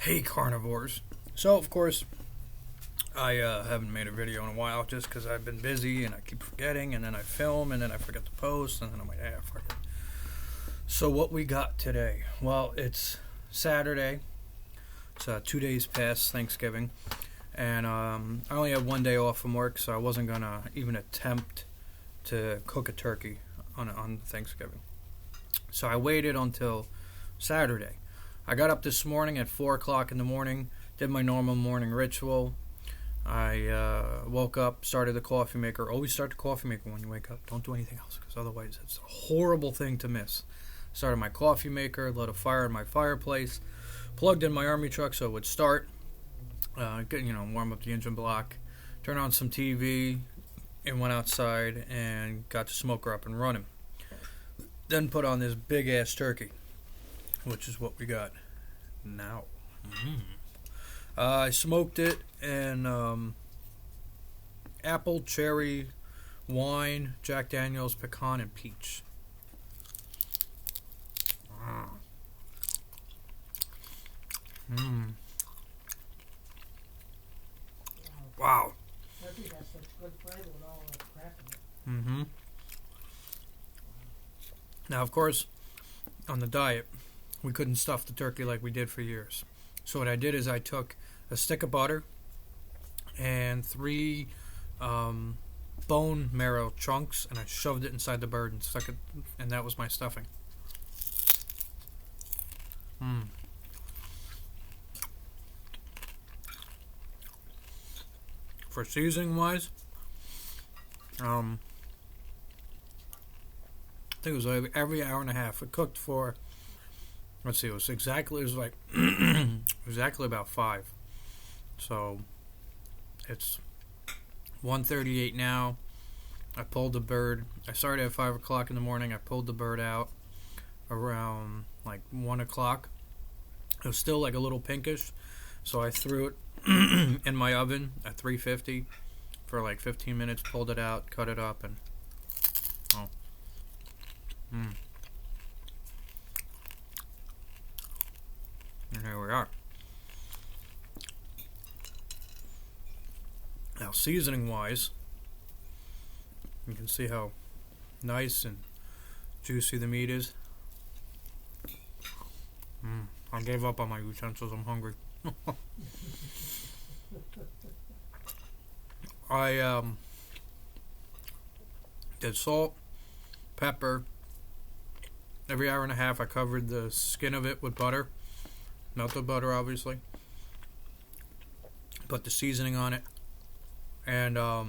Hey carnivores. So of course I haven't made a video in a while just because I've been busy and I keep forgetting, and then I film and then I forget to post, and then I'm like, fuck it. So what we got today? Well, it's Saturday. It's 2 days past Thanksgiving, and I only have 1 day off from work, so I wasn't gonna even attempt to cook a turkey on Thanksgiving. So I waited until Saturday. I got up this morning at 4 o'clock in the morning, did my normal morning ritual. I woke up, started the coffee maker. Always start the coffee maker when you wake up. Don't do anything else, because otherwise it's a horrible thing to miss. Started my coffee maker, lit a fire in my fireplace, plugged in my army truck so it would start, warm up the engine block, turned on some TV, and went outside and got the smoker up and running. Then put on this big-ass turkey, which is what we got now. I smoked it in apple, cherry, wine, Jack Daniels, pecan, and peach. Wow. Turkey has such good flavor with all that crap in it. Now, of course, on the diet, we couldn't stuff the turkey like we did for years. So what I did is I took a stick of butter and 3 bone marrow chunks, and I shoved it inside the bird and stuck it, and that was my stuffing. For seasoning wise, I think it was every hour and a half. It cooked for, let's see, it was like exactly about 5. So it's 1:38 now. I pulled the bird. I started at 5 o'clock in the morning. I pulled the bird out around like 1 o'clock. It was still like a little pinkish, so I threw it in my oven at 350 for like 15 minutes, pulled it out, cut it up, and and here we are. Now, seasoning wise, you can see how nice and juicy the meat is. I gave up on my utensils. I'm hungry. I did salt, pepper. Every hour and a half I covered the skin of it with butter. Melted butter, obviously. Put the seasoning on it. And I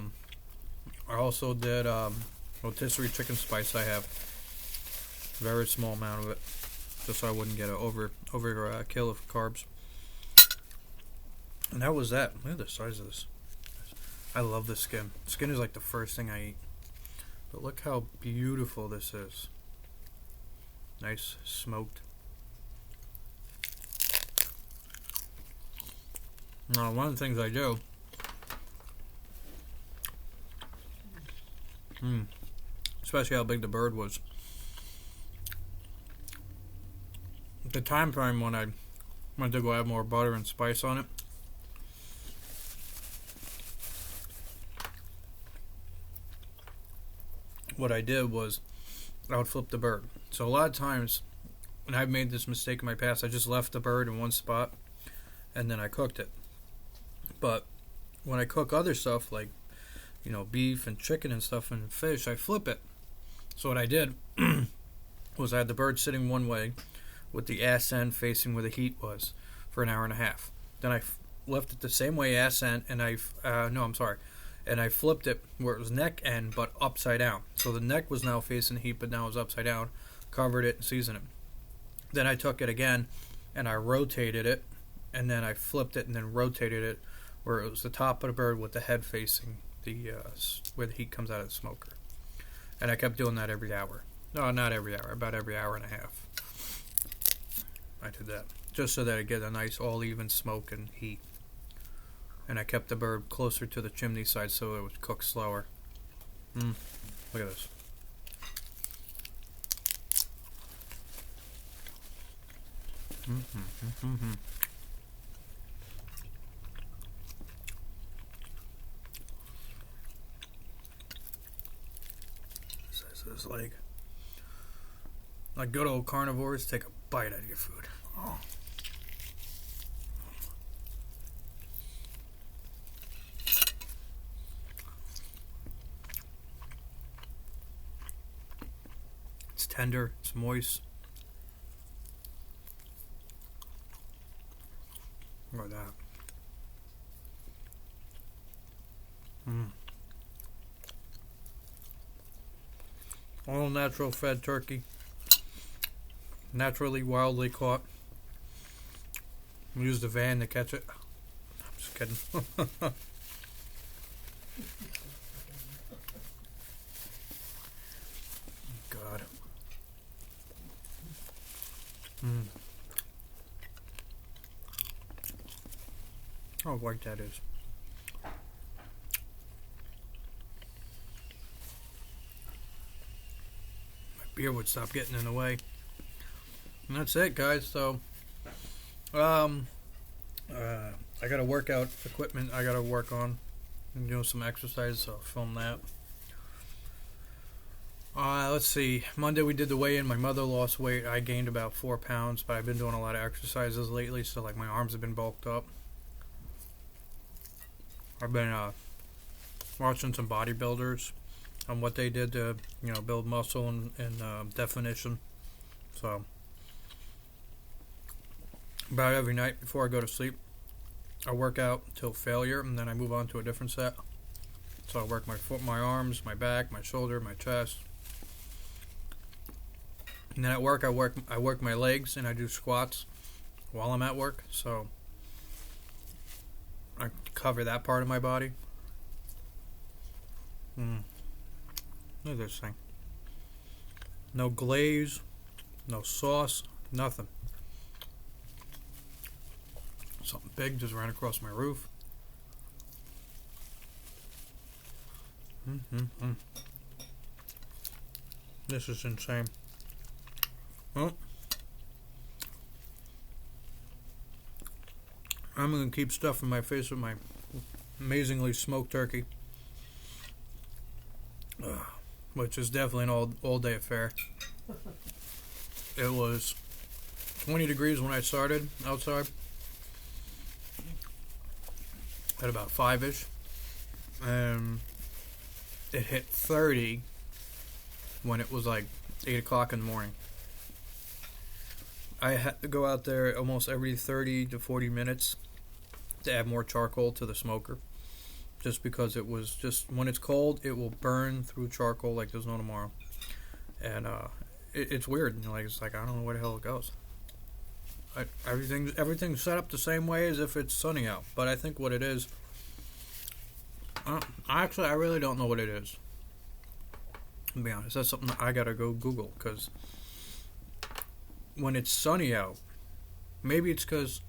also did rotisserie chicken spice. I have a very small amount of it, just so I wouldn't get an over kill of carbs. And that was that. Look at the size of this. I love the skin. Skin is like the first thing I eat. But look how beautiful this is. Nice smoked. Now, one of the things I do, especially how big the bird was, the time frame when I went to go add more butter and spice on it, what I did was I would flip the bird. So a lot of times when I've made this mistake in my past, I just left the bird in one spot and then I cooked it. But when I cook other stuff like, beef and chicken and stuff and fish, I flip it. So what I did was I had the bird sitting one way with the ass end facing where the heat was for an hour and a half. Then I left it the same way ass end, and I flipped it where it was neck end but upside down. So the neck was now facing the heat, but now it was upside down. Covered it and seasoned it. Then I took it again and I rotated it, and then I flipped it and then rotated it where it was the top of the bird with the head facing the where the heat comes out of the smoker. And I kept doing that every hour. No, not every hour, about every hour and a half. I did that just so that I get a nice all even smoke and heat. And I kept the bird closer to the chimney side so it would cook slower. Look at this. is like good old carnivores take a bite out of your food. Oh. It's tender, it's moist. Look at that. All natural fed turkey. Naturally, wildly caught. We used a van to catch it. I'm just kidding. God. How white that is. My beer would stop getting in the way. And that's it, guys. So, I got a workout equipment I got to work on. I'm doing some exercise, so I'll film that. Let's see. Monday we did the weigh-in. My mother lost weight. I gained about 4 pounds, but I've been doing a lot of exercises lately, so like my arms have been bulked up. I've been watching some bodybuilders on what they did to, build muscle and definition. So, about every night before I go to sleep, I work out till failure, and then I move on to a different set. So I work my foot, my arms, my back, my shoulder, my chest. And then at work, I work my legs, and I do squats while I'm at work. So I cover that part of my body. Look at this thing. No glaze, no sauce, nothing. Something big just ran across my roof. This is insane. Well, I'm going to keep stuffing my face with my amazingly smoked turkey. Which is definitely an all-day affair. It was 20 degrees when I started outside. At about 5-ish. And it hit 30 when it was like 8 o'clock in the morning. I had to go out there almost every 30 to 40 minutes to add more charcoal to the smoker. Just because it was just, when it's cold, it will burn through charcoal like there's no tomorrow. And it's weird. It's like, I don't know where the hell it goes. Everything's set up the same way as if it's sunny out. But I think what it is, I really don't know what it is. To be honest, that's something I gotta go Google, because when it's sunny out, maybe it's because,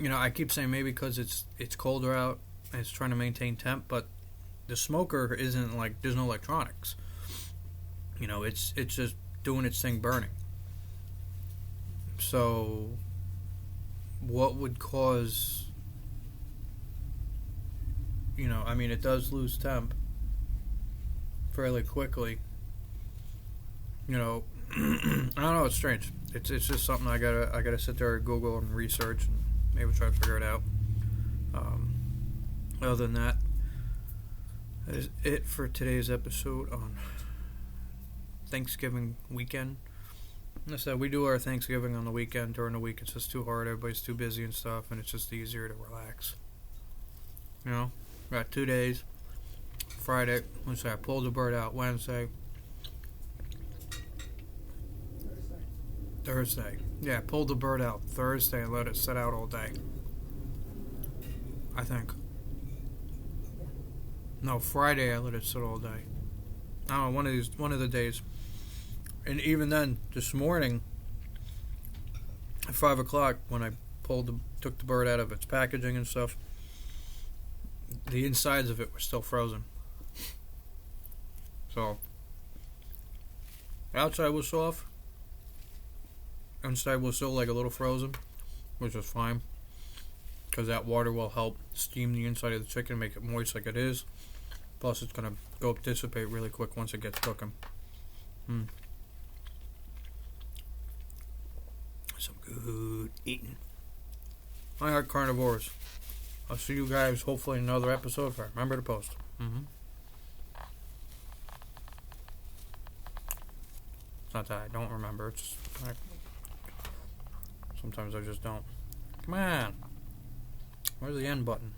I keep saying maybe because it's colder out and it's trying to maintain temp, but the smoker isn't like, there's no electronics. It's just doing its thing, burning. So, what would cause, it does lose temp fairly quickly. I don't know, it's strange. It's just something I gotta sit there and Google and research and maybe try to figure it out. Other than that is it for today's episode on Thanksgiving weekend. Like I said, we do our Thanksgiving on the weekend. During the week, it's just too hard. Everybody's too busy and stuff, and it's just easier to relax. Got 2 days. Friday, let's say I pulled the bird out Wednesday. Thursday. Yeah, pulled the bird out Thursday and let it sit out all day. I think. No, Friday I let it sit all day. I don't know, one of the days. And even then, this morning, at 5 o'clock, when I took the bird out of its packaging and stuff, the insides of it were still frozen. So, outside was soft. Inside was still like a little frozen, which was fine, because that water will help steam the inside of the chicken, make it moist like it is. Plus, it's going to dissipate really quick once it gets cooking. Some good eating. I heart carnivores. I'll see you guys hopefully in another episode. If I remember to post. It's not that I don't remember. It's just sometimes I just don't. Come on. Where's the end button?